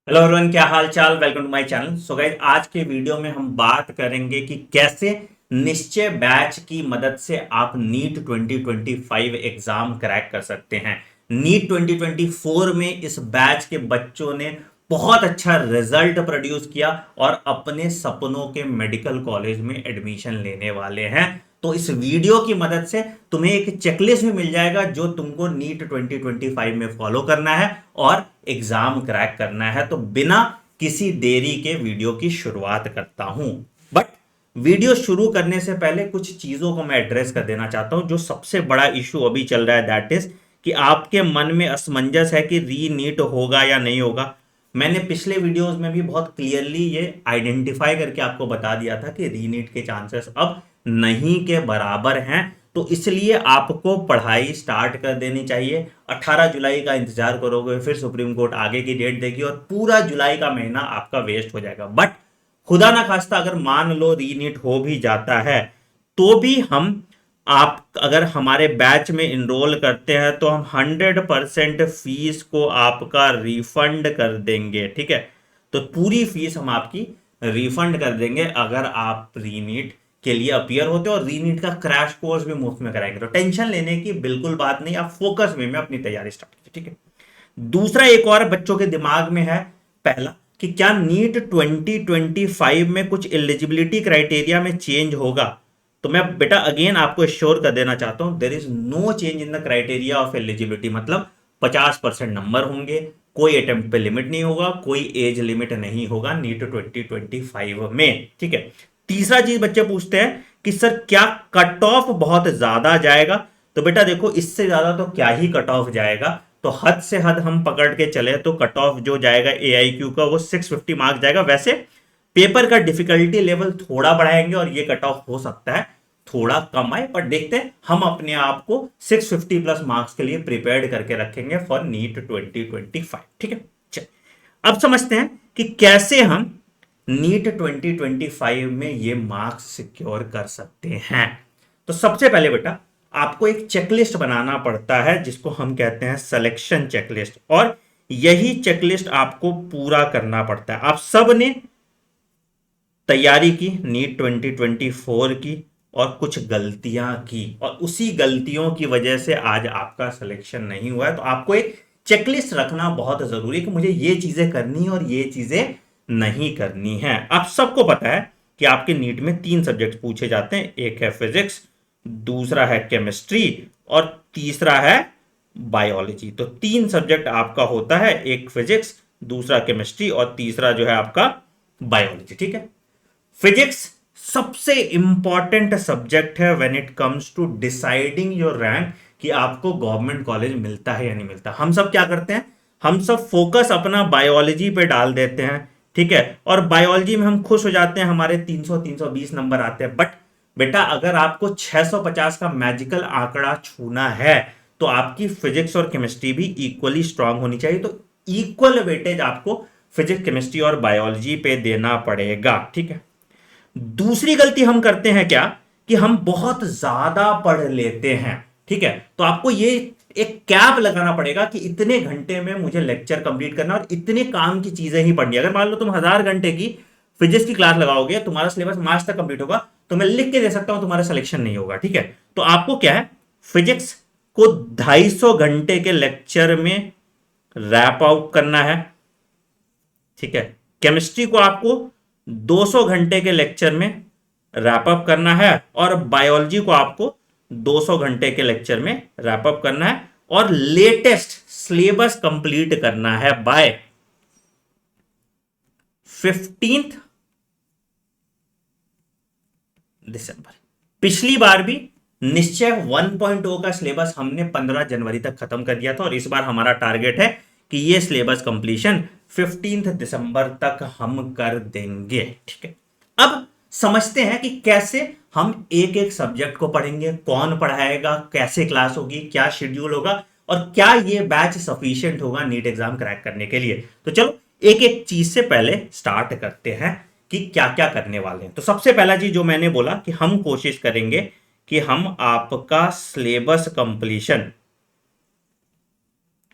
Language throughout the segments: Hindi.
हेलो एवरीवन, क्या हाल चाल। Welcome to my channel. So guys, आज के वीडियो में हम बात करेंगे कि कैसे निश्चय बैच की मदद से आप नीट 2025 एग्जाम क्रैक कर सकते हैं। नीट 2024 में इस बैच के बच्चों ने बहुत अच्छा रिजल्ट प्रोड्यूस किया और अपने सपनों के मेडिकल कॉलेज में एडमिशन लेने वाले हैं। तो इस वीडियो की मदद से तुम्हें एक चेकलिस्ट भी मिल जाएगा जो तुमको नीट 2025 में फॉलो करना है और एग्जाम क्रैक करना है। तो बिना किसी देरी के वीडियो की शुरुआत करता हूं। बट वीडियो शुरू करने से पहले कुछ चीजों को मैं एड्रेस कर देना चाहता हूं। जो सबसे बड़ा इशू अभी चल रहा है दैट इज कि आपके मन में असमंजस है कि री नीट होगा या नहीं होगा। मैंने पिछले वीडियोस में भी बहुत क्लियरली ये आइडेंटिफाई करके आपको बता दिया था कि रीनीट के चांसेस अब नहीं के बराबर हैं। तो इसलिए आपको पढ़ाई स्टार्ट कर देनी चाहिए। 18 जुलाई का इंतजार करोगे, फिर सुप्रीम कोर्ट आगे की डेट देगी और पूरा जुलाई का महीना आपका वेस्ट हो जाएगा। बट खुदा ना खास्ता अगर मान लो रीनीट हो भी जाता है तो भी हम आप अगर हमारे बैच में इनरोल करते हैं तो हम 100% फीस को आपका रिफंड कर देंगे। ठीक है, तो पूरी फीस हम आपकी रिफंड कर देंगे अगर आप रीनीट के लिए अपियर होते हो। और रीनीट का क्रैश कोर्स भी मुफ्त में कराएंगे। तो टेंशन लेने की बिल्कुल बात नहीं, आप फोकस वे में अपनी तैयारी स्टार्ट कीजिए। ठीक है, दूसरा एक और बच्चों के दिमाग में है, पहला कि क्या नीट 2025 में कुछ एलिजिबिलिटी क्राइटेरिया में चेंज होगा। तो मैं बेटा अगेन आपको श्योर कर देना चाहता हूं, there is no change in the criteria of eligibility. मतलब 50% नंबर होंगे, कोई अटेम्प्ट पे लिमिट नहीं होगा, कोई एज लिमिट नहीं होगा नीट 2025 में। ठीक है, तीसरा चीज बच्चे पूछते हैं कि सर क्या कट ऑफ बहुत ज्यादा जाएगा। तो बेटा देखो, इससे ज्यादा तो क्या ही कट ऑफ जाएगा। तो हद से हद हम पकड़ के चले तो कट ऑफ जो जाएगा AIQ का वो 650 मार्क्स जाएगा। वैसे पेपर का डिफिकल्टी लेवल थोड़ा बढ़ाएंगे और ये कट ऑफ हो सकता है थोड़ा कम आए, पर देखते हैं। हम अपने आप को 650 प्लस मार्क्स के लिए प्रिपेयर्ड करके रखेंगे फॉर नीट 2025। ठीक है, चल अब समझते हैं कि कैसे हम नीट 2025 में ये मार्क्स सिक्योर कर सकते हैं। तो सबसे पहले बेटा आपको एक चेकलिस्ट बनाना पड़ता है जिसको हम कहते हैं सिलेक्शन चेकलिस्ट, और यही चेकलिस्ट आपको पूरा करना पड़ता है। आप सब ने तैयारी की नीट 2024 की और कुछ गलतियां की, और उसी गलतियों की वजह से आज आपका सिलेक्शन नहीं हुआ है। तो आपको एक चेकलिस्ट रखना बहुत जरूरी है कि मुझे ये चीजें करनी है और ये चीजें नहीं करनी है। आप सबको पता है कि आपके नीट में 3 सब्जेक्ट पूछे जाते हैं, एक है फिजिक्स, दूसरा है केमिस्ट्री और तीसरा है बायोलॉजी। तो 3 सब्जेक्ट आपका होता है, एक फिजिक्स, दूसरा केमिस्ट्री और तीसरा जो है आपका बायोलॉजी। ठीक है, फिजिक्स सबसे इंपॉर्टेंट सब्जेक्ट है when it comes to deciding your rank, कि आपको गवर्नमेंट कॉलेज मिलता है या नहीं मिलता। हम सब क्या करते हैं, हम सब फोकस अपना बायोलॉजी पे डाल देते हैं। ठीक है, और बायोलॉजी में हम खुश हो जाते हैं, हमारे 300-320 नंबर आते हैं। बट बेटा अगर आपको 650 का मैजिकल आंकड़ा छूना है तो आपकी फिजिक्स और केमिस्ट्री भी इक्वली स्ट्रांग होनी चाहिए। तो इक्वल वेटेज आपको फिजिक्स, केमिस्ट्री और बायोलॉजी पे देना पड़ेगा। ठीक है, दूसरी गलती हम करते हैं क्या, कि हम बहुत ज्यादा पढ़ लेते हैं। ठीक है, तो आपको ये एक कैप लगाना पड़ेगा कि इतने घंटे में मुझे लेक्चर कंप्लीट करना और इतने काम की चीजें ही पढ़नी। अगर मान लो तुम 1000 घंटे की फिजिक्स की क्लास लगाओगे, तुम्हारा सिलेबस मार्च तक कंप्लीट होगा, तो मैं लिख के दे सकता हूं तुम्हारा सिलेक्शन नहीं होगा। ठीक है, तो आपको क्या है, फिजिक्स को 250 घंटे के लेक्चर में रैप आउट करना है। ठीक है, केमिस्ट्री को आपको 200 घंटे के लेक्चर में रैप अप करना है और बायोलॉजी को आपको 200 घंटे के लेक्चर में रैप अप करना है और लेटेस्ट सिलेबस कंप्लीट करना है बाय 15 दिसंबर। पिछली बार भी निश्चय 1.0 का सिलेबस हमने 15 जनवरी तक खत्म कर दिया था और इस बार हमारा टारगेट है कि ये सिलेबस कंप्लीशन 15 दिसंबर तक हम कर देंगे। ठीक है, अब समझते हैं कि कैसे हम एक एक सब्जेक्ट को पढ़ेंगे, कौन पढ़ाएगा, कैसे क्लास होगी, क्या शेड्यूल होगा और क्या ये बैच सफिशिएंट होगा नीट एग्जाम क्रैक करने के लिए। तो चलो एक एक चीज से पहले स्टार्ट करते हैं कि क्या क्या करने वाले हैं। तो सबसे पहला चीज जो मैंने बोला कि हम कोशिश करेंगे कि हम आपका सिलेबस कंप्लीशन,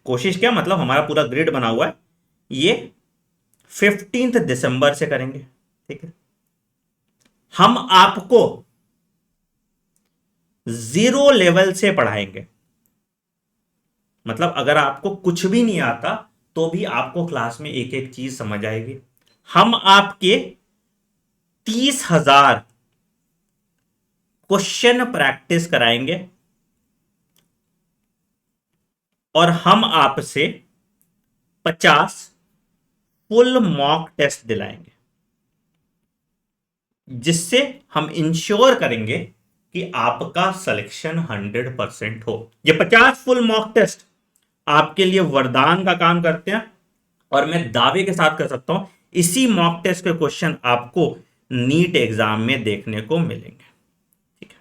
कोशिश क्या मतलब हमारा पूरा ग्रिड बना हुआ है, ये 15 दिसंबर से करेंगे। ठीक है, हम आपको 0 लेवल से पढ़ाएंगे। मतलब अगर आपको कुछ भी नहीं आता तो भी आपको क्लास में एक एक चीज समझ आएगी। हम आपके 30,000 क्वेश्चन प्रैक्टिस कराएंगे और हम आपसे 50 फुल मॉक टेस्ट दिलाएंगे, जिससे हम इंश्योर करेंगे कि आपका सिलेक्शन 100% हो। ये 50 फुल मॉक टेस्ट आपके लिए वरदान का काम करते हैं और मैं दावे के साथ कर सकता हूं इसी मॉक टेस्ट के क्वेश्चन आपको नीट एग्जाम में देखने को मिलेंगे। ठीक है,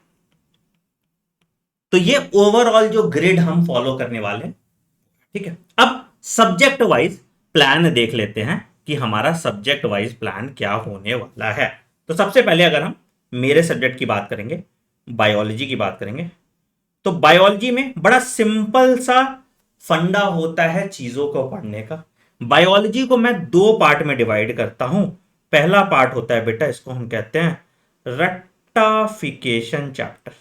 तो ये ओवरऑल जो ग्रिड हम फॉलो करने वाले हैं। ठीक है, अब सब्जेक्ट वाइज प्लान देख लेते हैं कि हमारा सब्जेक्ट वाइज प्लान क्या होने वाला है। तो सबसे पहले अगर हम मेरे सब्जेक्ट की बात करेंगे, बायोलॉजी की बात करेंगे, तो बायोलॉजी में बड़ा सिंपल सा फंडा होता है चीजों को पढ़ने का। बायोलॉजी को मैं 2 पार्ट में डिवाइड करता हूं। पहला पार्ट होता है बेटा, इसको हम कहते हैं रट्टाफिकेशन चैप्टर।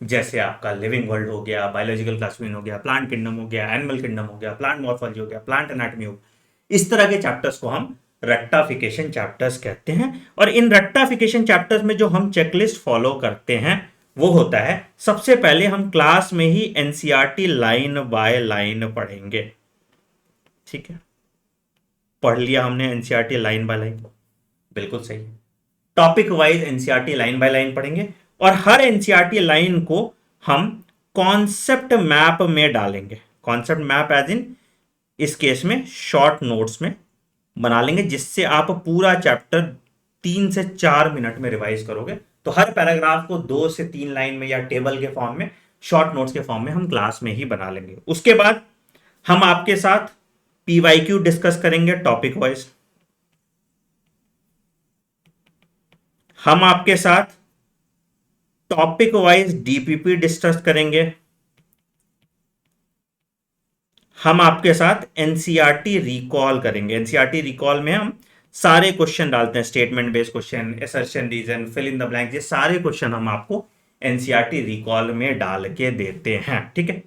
जैसे आपका लिविंग वर्ल्ड हो गया, बायोलॉजिकल क्लासिफिकेशन हो गया, प्लांट किंगडम हो गया, एनिमल किंगडम हो गया, प्लांट मॉर्फोलॉजी हो गया, प्लांट एनाटॉमी हो गया। इस तरह के चैप्टर्स को हम रट्टाफिकेशन चैप्टर्स कहते हैं। और इन रट्टाफिकेशन चैप्टर्स में जो हम चेकलिस्ट फॉलो करते हैं वो होता है, सबसे पहले हम क्लास में ही एनसीईआरटी लाइन बाय लाइन पढ़ेंगे। ठीक है, पढ़ लिया हमने एनसीईआरटी लाइन बाय लाइन, बिल्कुल सही। Topic wise NCERT line by line पढ़ेंगे और हर एनसीईआरटी लाइन को हम कॉन्सेप्ट मैप में डालेंगे। कॉन्सेप्ट मैप एज इन इस केस में शॉर्ट नोट्स में बना लेंगे, जिससे आप पूरा चैप्टर 3 से 4 मिनट में रिवाइज करोगे। तो हर पैराग्राफ को 2 से 3 लाइन में या टेबल के फॉर्म में, शॉर्ट नोट्स के फॉर्म में हम क्लास में ही बना लेंगे। उसके बाद हम आपके साथ पीवाईक्यू डिस्कस करेंगे टॉपिक वाइज। हम आपके साथ टॉपिक वाइज डीपीपी डिस्कस करेंगे। हम आपके साथ एनसीईआरटी रिकॉल करेंगे। एनसीईआरटी रिकॉल में हम सारे क्वेश्चन डालते हैं, statement based question, assertion, reason, fill in the blank, ये सारे क्वेश्चन हम आपको एनसीईआरटी रिकॉल में डाल के देते हैं। ठीक है,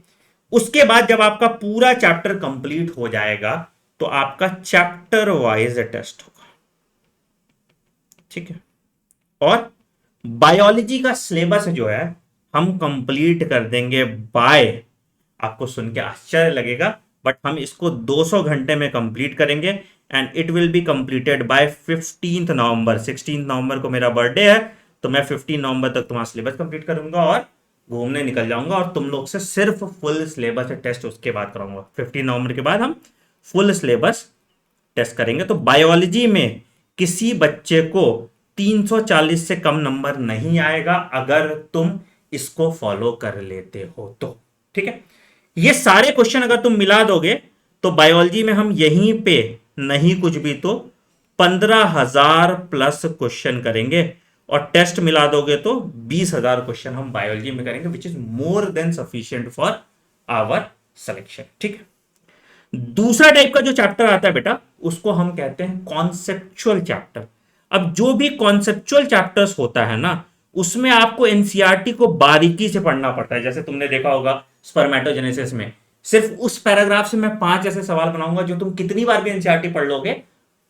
उसके बाद जब आपका पूरा चैप्टर कंप्लीट हो जाएगा तो आपका चैप्टर वाइज टेस्ट होगा। ठीक है, और बायोलॉजी का सिलेबस जो है हम कंप्लीट कर देंगे बाय, आपको सुन के आश्चर्य लगेगा बट हम इसको 200 घंटे में कंप्लीट करेंगे and it will be completed by 15 नवंबर। 16 नवंबर को मेरा बर्थडे है, तो मैं 15 नवंबर तक तुम्हारा सिलेबस कंप्लीट करूंगा और घूमने निकल जाऊंगा और तुम लोग से सिर्फ फुल सिलेबस टेस्ट उसके बाद कराऊंगा। 15 नवंबर के बाद हम फुल सिलेबस टेस्ट करेंगे। तो बायोलॉजी में किसी बच्चे को 340 से कम नंबर नहीं आएगा अगर तुम इसको फॉलो कर लेते हो तो। ठीक है, ये सारे क्वेश्चन अगर तुम मिला दोगे तो बायोलॉजी में हम यहीं पे नहीं कुछ भी तो 15,000 प्लस क्वेश्चन करेंगे और टेस्ट मिला दोगे तो 20,000 क्वेश्चन हम बायोलॉजी में करेंगे, which is more than sufficient for our selection. ठीक है, दूसरा टाइप का जो चैप्टर आता है बेटा उसको हम कहते हैं कॉन्सेप्चुअल चैप्टर। अब जो भी कॉन्सेप्चुअल चैप्टर्स होता है ना, उसमें आपको एनसीईआरटी को बारीकी से पढ़ना पड़ता है। जैसे तुमने देखा होगा स्पर्मेटोजेनेसिस में, सिर्फ उस पैराग्राफ से मैं 5 ऐसे सवाल बनाऊंगा जो तुम कितनी बार भी एनसीईआरटी पढ़ लोगे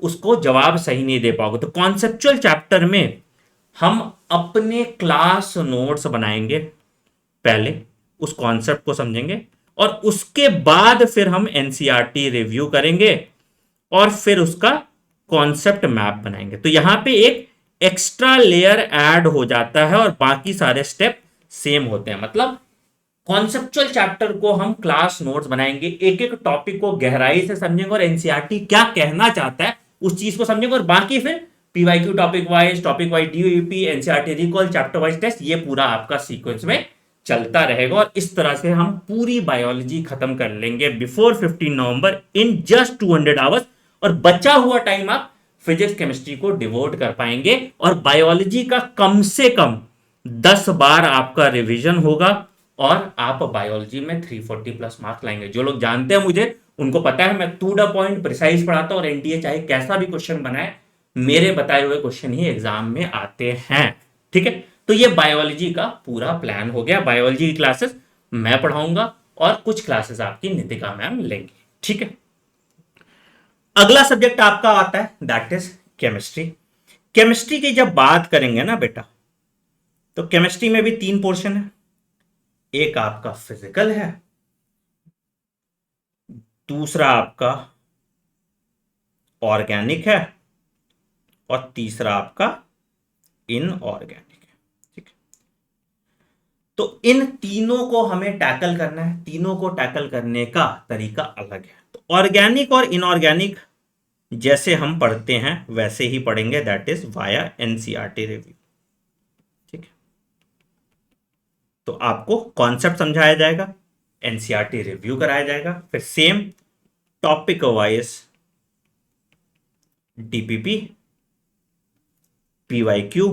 उसको जवाब सही नहीं दे पाओगे। तो कॉन्सेप्चुअल चैप्टर में हम अपने क्लास नोट्स बनाएंगे, पहले उस कॉन्सेप्ट को समझेंगे और उसके बाद फिर हम एनसीईआरटी रिव्यू करेंगे और फिर उसका कॉन्सेप्ट मैप बनाएंगे। तो यहां पे एक एक्स्ट्रा लेयर ऐड हो जाता है और बाकी सारे स्टेप सेम होते हैं। मतलब कॉन्सेप्चुअल चैप्टर को हम क्लास नोट्स बनाएंगे, एक एक टॉपिक को गहराई से समझेंगे और एनसीईआरटी क्या कहना चाहता है उस चीज को समझेंगे और बाकी फिर PYQ topic wise DUP, NCERT recall, chapter wise test, ये पूरा आपका सीक्वेंस में चलता रहेगा। और इस तरह से हम पूरी बायोलॉजी खत्म कर लेंगे before 15 November in just 200 hours. और बचा हुआ टाइम आप फिजिक्स केमिस्ट्री को डिवोट कर पाएंगे और बायोलॉजी का कम से कम 10 बार आपका रिवीजन होगा और आप बायोलॉजी में 340 प्लस मार्क्स लाएंगे। जो लोग जानते हैं मुझे उनको पता है मैं टू द पॉइंट प्रिसाइज पढ़ाता हूं और एनटीए चाहे कैसा भी क्वेश्चन बनाए मेरे बताए हुए क्वेश्चन ही एग्जाम में आते हैं। ठीक है, तो ये बायोलॉजी का पूरा प्लान हो गया। बायोलॉजी की क्लासेस मैं पढ़ाऊंगा और कुछ क्लासेस आपकी नितिका मैम लेंगी। ठीक है, अगला सब्जेक्ट आपका आता है दैट इज केमिस्ट्री। केमिस्ट्री की जब बात करेंगे ना बेटा, तो केमिस्ट्री में भी तीन पोर्शन है। एक आपका फिजिकल है, दूसरा आपका ऑर्गेनिक है और तीसरा आपका इनऑर्गेनिक है। ठीक है, तो इन तीनों को हमें टैकल करना है। तीनों को टैकल करने का तरीका अलग है। तो ऑर्गेनिक और इनऑर्गेनिक जैसे हम पढ़ते हैं वैसे ही पढ़ेंगे, that is via NCERT review. ठीक है, तो आपको कॉन्सेप्ट समझाया जाएगा, एनसीईआरटी रिव्यू कराया जाएगा, फिर same topic wise DPP, PYQ,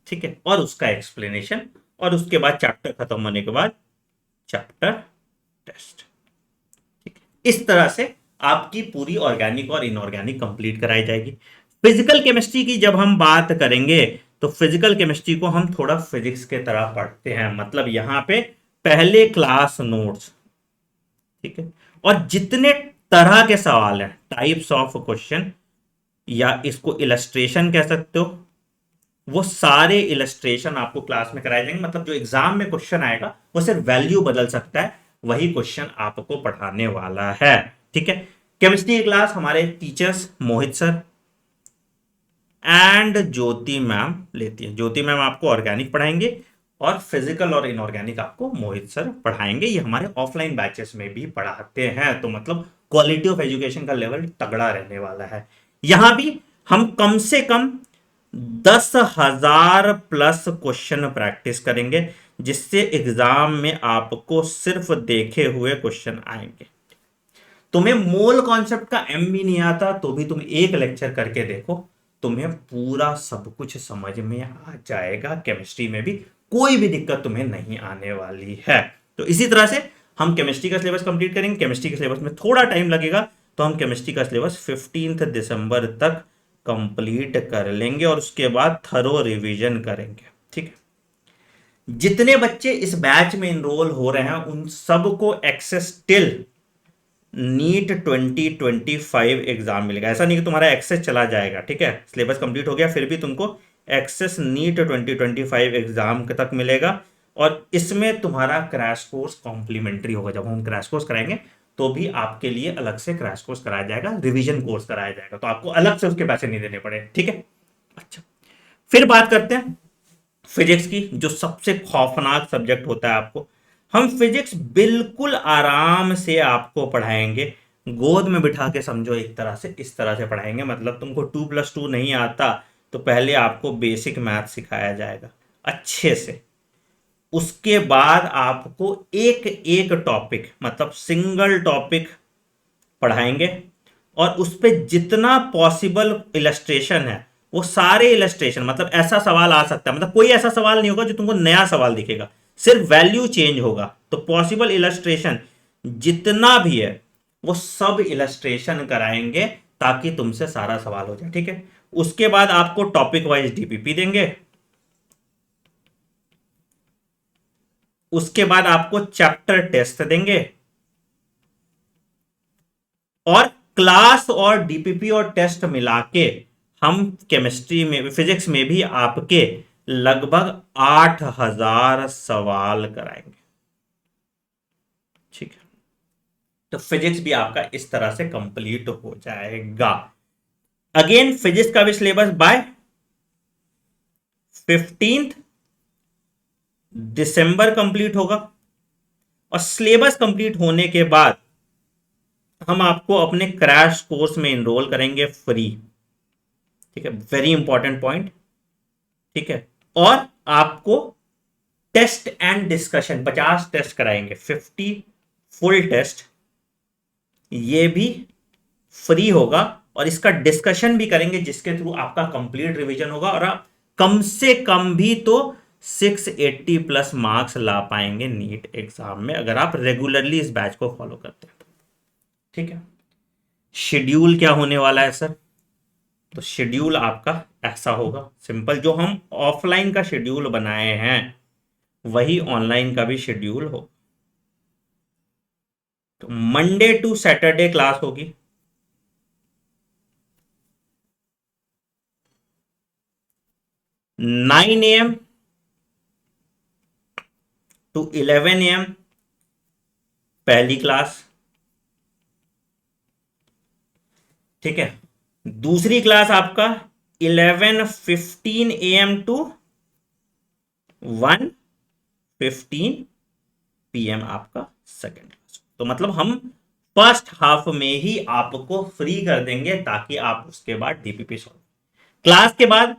ठीक है, और उसका एक्सप्लेनेशन, और उसके बाद चैप्टर खत्म होने के बाद चैप्टर टेस्ट। ठीक है, इस तरह से आपकी पूरी ऑर्गेनिक और इनऑर्गेनिक कंप्लीट कराई जाएगी। फिजिकल केमिस्ट्री की जब हम बात करेंगे तो फिजिकल केमिस्ट्री को हम थोड़ा फिजिक्स के तरह पढ़ते हैं, मतलब यहां पे पहले क्लास नोट्स, ठीक है, और जितने तरह के सवाल हैं, टाइप्स ऑफ क्वेश्चन या इसको इलस्ट्रेशन कह सकते हो, वो सारे इलस्ट्रेशन आपको क्लास में कराए जाएंगे। मतलब जो एग्जाम में क्वेश्चन आएगा वो सिर्फ वैल्यू बदल सकता है, वही क्वेश्चन आपको पढ़ाने वाला है। ठीक है, केमिस्ट्री की क्लास हमारे teachers Mohit sir and Jyoti ma'am लेती है। ज्योति मैम आपको ऑर्गेनिक पढ़ाएंगे और फिजिकल और इनऑर्गेनिक आपको मोहित सर पढ़ाएंगे। ये हमारे ऑफलाइन बैचेस में भी पढ़ाते हैं, तो मतलब क्वालिटी ऑफ एजुकेशन का लेवल तगड़ा रहने वाला है। यहां भी हम कम से कम 10,000 प्लस क्वेश्चन प्रैक्टिस करेंगे, जिससे एग्जाम में आपको सिर्फ देखे हुए क्वेश्चन आएंगे। तुम्हें मोल कॉन्सेप्ट का एम भी नहीं आता तो भी तुम एक लेक्चर करके देखो, तुम्हें पूरा सब कुछ समझ में आ जाएगा। केमिस्ट्री में भी कोई भी दिक्कत तुम्हें नहीं आने वाली है। तो इसी तरह से हम केमिस्ट्री का सिलेबस कंप्लीट करेंगे। केमिस्ट्री के सिलेबस में थोड़ा टाइम लगेगा, तो हम केमिस्ट्री का सिलेबस 15 दिसंबर तक कंप्लीट कर लेंगे और उसके बाद थरो रिवीजन करेंगे। ठीक है, जितने बच्चे इस बैच में इनरोल हो रहे हैं उन सबको एक्सेस टिल नीट 2025 एग्जाम मिलेगा। ऐसा नहीं कि तुम्हारा एक्सेस चला जाएगा। ठीक है, सिलेबस कंप्लीट हो गया फिर भी तुमको एक्सेस नीट 2025 एग्जाम तक मिलेगा, और इसमें तुम्हारा क्रैश कोर्स कॉम्प्लीमेंट्री होगा। जब हम क्रैश कोर्स कराएंगे तो भी आपके लिए अलग से क्रैश कोर्स कराया जाएगा, रिवीजन कोर्स कराया जाएगा, तो आपको अलग से उसके पैसे नहीं देने पड़े। ठीक है, अच्छा, फिर बात करते हैं फिजिक्स की, जो सबसे खौफनाक सब्जेक्ट होता है आपको। हम फिजिक्स बिल्कुल आराम से आपको पढ़ाएंगे, गोद में बिठा के समझो, एक तरह से इस तरह से पढ़ाएंगे। मतलब तुमको 2+2 नहीं आता तो पहले आपको बेसिक मैथ सिखाया जाएगा अच्छे से, उसके बाद आपको एक एक टॉपिक, मतलब सिंगल टॉपिक पढ़ाएंगे, और उस पर जितना पॉसिबल इलस्ट्रेशन है वो सारे इलस्ट्रेशन, मतलब ऐसा सवाल आ सकता है, मतलब कोई ऐसा सवाल नहीं होगा जो तुमको नया सवाल दिखेगा, सिर्फ वैल्यू चेंज होगा। तो पॉसिबल इलस्ट्रेशन जितना भी है वो सब इलस्ट्रेशन कराएंगे ताकि तुमसे सारा सवाल हो जाए। ठीक है, उसके बाद आपको टॉपिक वाइज डीपीपी देंगे, उसके बाद आपको चैप्टर टेस्ट देंगे, और क्लास और डीपीपी और टेस्ट मिला के हम केमिस्ट्री में, फिजिक्स में भी आपके लगभग 8,000 सवाल कराएंगे। ठीक है, तो फिजिक्स भी आपका इस तरह से कंप्लीट हो जाएगा। अगेन फिजिक्स का भी सिलेबस बाय 15 दिसंबर कंप्लीट होगा, और सिलेबस कंप्लीट होने के बाद हम आपको अपने क्रैश कोर्स में एनरोल करेंगे फ्री। ठीक है, वेरी इंपॉर्टेंट पॉइंट। ठीक है, और आपको टेस्ट एंड डिस्कशन 50 टेस्ट कराएंगे, 50 फुल टेस्ट, ये भी फ्री होगा, और इसका डिस्कशन भी करेंगे जिसके थ्रू आपका कंप्लीट रिवीजन होगा, और आप कम से कम भी तो 680 प्लस मार्क्स ला पाएंगे नीट एग्जाम में, अगर आप रेगुलरली इस बैच को फॉलो करते हैं। ठीक है, शेड्यूल क्या होने वाला है सर? तो शेड्यूल आपका ऐसा होगा सिंपल, जो हम ऑफलाइन का शेड्यूल बनाए हैं वही ऑनलाइन का भी शेड्यूल हो। तो मंडे टू सैटरडे क्लास होगी, 9 AM टू 11 AM पहली क्लास। ठीक है, दूसरी क्लास आपका 11:15 AM टू 1:15 PM आपका सेकेंड क्लास। तो मतलब हम फर्स्ट हाफ में ही आपको फ्री कर देंगे ताकि आप उसके बाद डीपीपी सॉल्व। क्लास के बाद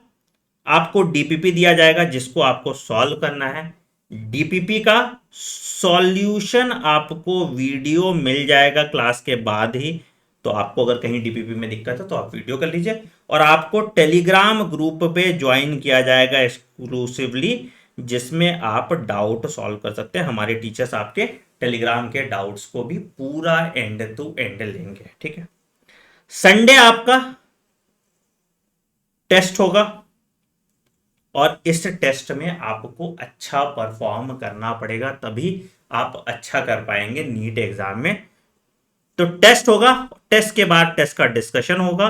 आपको डीपीपी दिया जाएगा जिसको आपको सॉल्व करना है। डीपीपी का सॉल्यूशन आपको वीडियो मिल जाएगा क्लास के बाद ही। तो आपको अगर कहीं डीपीपी में दिक्कत है तो आप वीडियो कर लीजिए, और आपको टेलीग्राम ग्रुप पे ज्वाइन किया जाएगा एक्सक्लूसिवली, जिसमें आप डाउट सॉल्व कर सकते हैं। हमारे टीचर्स आपके टेलीग्राम के डाउट्स को भी पूरा एंड टू एंड लेंगे। ठीक है, संडे आपका टेस्ट होगा, और इस टेस्ट में आपको अच्छा परफॉर्म करना पड़ेगा, तभी आप अच्छा कर पाएंगे नीट एग्जाम में। तो टेस्ट होगा, टेस्ट के बाद टेस्ट का डिस्कशन होगा,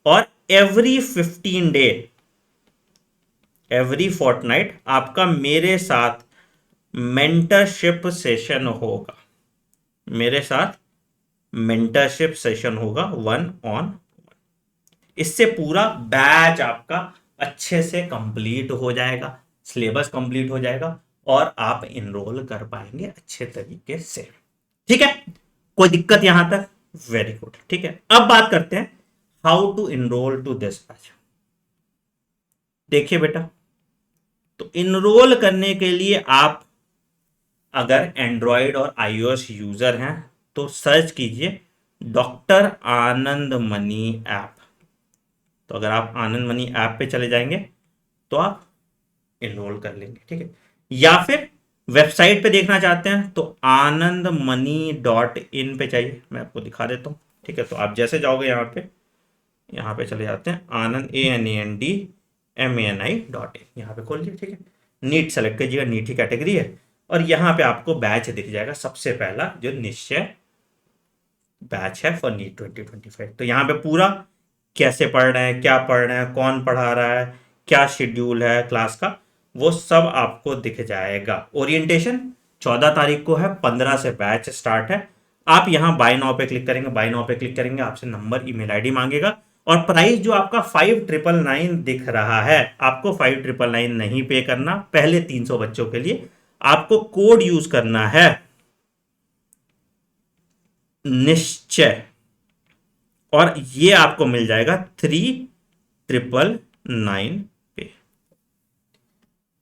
और एवरी 15 डे, एवरी फोर्टनाइट आपका मेरे साथ मेंटरशिप सेशन होगा। मेरे साथ मेंटरशिप सेशन होगा 1-on-1। इससे पूरा बैच आपका अच्छे से कंप्लीट हो जाएगा, सिलेबस कंप्लीट हो जाएगा, और आप इनरोल कर पाएंगे अच्छे तरीके से। ठीक है, कोई दिक्कत यहां तक? Very good. ठीक है, अब बात करते हैं how to enrol to this batch. देखिए बेटा, तो इनरोल करने के लिए आप अगर एंड्रॉयड और iOS यूजर हैं तो सर्च कीजिए डॉक्टर आनंद मनी ऐप। तो अगर आप आनंद मनी ऐप पे चले जाएंगे तो आप इनरोल कर लेंगे। ठीक है, या फिर वेबसाइट पे देखना चाहते हैं तो anandmoney.in पे चाहिए, मैं आपको दिखा देता हूँ। ठीक है, तो आप जैसे जाओगे यहाँ पे चले जाते हैं, आनंद ANANDMANI.in, यहाँ पे खोल लीजिए। ठीक है, नीट सेलेक्ट कीजिएगा, नीट ही कैटेगरी है, और यहाँ पे आपको बैच दिख जाएगा सबसे पहला जो निश्चय बैच है फॉर नीट 2025। तो यहाँ पे पूरा कैसे पढ़ रहे हैं, क्या पढ़ रहे हैं, कौन पढ़ा रहा है, क्या शेड्यूल है क्लास का, वो सब आपको दिख जाएगा। ओरिएंटेशन 14 तारीख को है, 15 से बैच स्टार्ट है। आप यहाँ बाय नाउ पे क्लिक करेंगे, बाय नाउ पे क्लिक करेंगे, आपसे नंबर ईमेल आईडी मांगेगा, और प्राइस जो आपका 5999 दिख रहा है, आपको 5999 नहीं पे करना। पहले 300 बच्चों के लिए आपको कोड यूज करना है निश्चय, और ये आपको मिल जाएगा 3999 पे।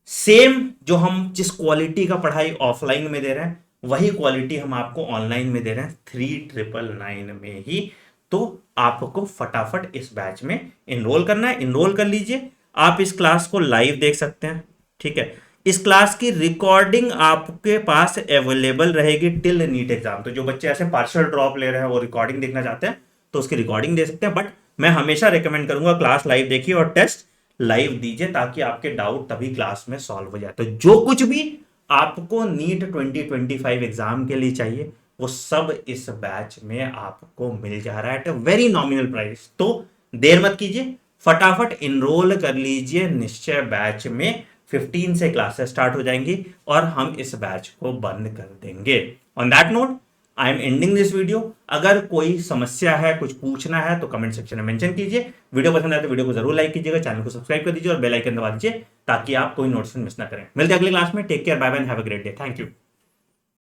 सेम जो हम जिस क्वालिटी का पढ़ाई ऑफलाइन में दे रहे हैं वही क्वालिटी हम आपको ऑनलाइन में दे रहे हैं 3999 में ही। तो आपको फटाफट इस बैच में इनरोल करना है, इनरोल कर लीजिए। आप इस क्लास को लाइव देख सकते हैं। ठीक है, इस क्लास की रिकॉर्डिंग आपके पास अवेलेबल रहेगी टिल नीट एग्जाम। तो जो बच्चे ऐसे पार्शियल ड्रॉप ले रहे हैं वो रिकॉर्डिंग देखना चाहते हैं तो उसकी रिकॉर्डिंग दे सकते हैं, बट मैं हमेशा रेकमेंड करूंगा क्लास लाइव देखिए और टेस्ट लाइव दीजिए, ताकि आपके डाउट तभी क्लास में सॉल्व हो जाए। तो जो कुछ भी आपको नीट 2025 एग्जाम के लिए चाहिए वो सब इस बैच में आपको मिल जा रहा है at a very nominal price. तो देर मत कीजिए, फटाफट इनरोल कर लीजिए निश्चय बैच में। 15 से क्लासेस स्टार्ट हो जाएंगी और हम इस बैच को बंद कर देंगे। On that note I am ending this video. अगर कोई समस्या है, कुछ पूछना है तो कमेंट सेक्शन में मेंशन कीजिए। वीडियो पसंद आए तो वीडियो को जरूर लाइक कीजिएगा, चैनल को सब्सक्राइब कर दीजिए और बेल आइकन दबा दीजिए ताकि आप कोई नोटिफिकेशन मिस ना करें। मिलते हैं अगली क्लास में। Take care, bye bye, have a great day, thank you.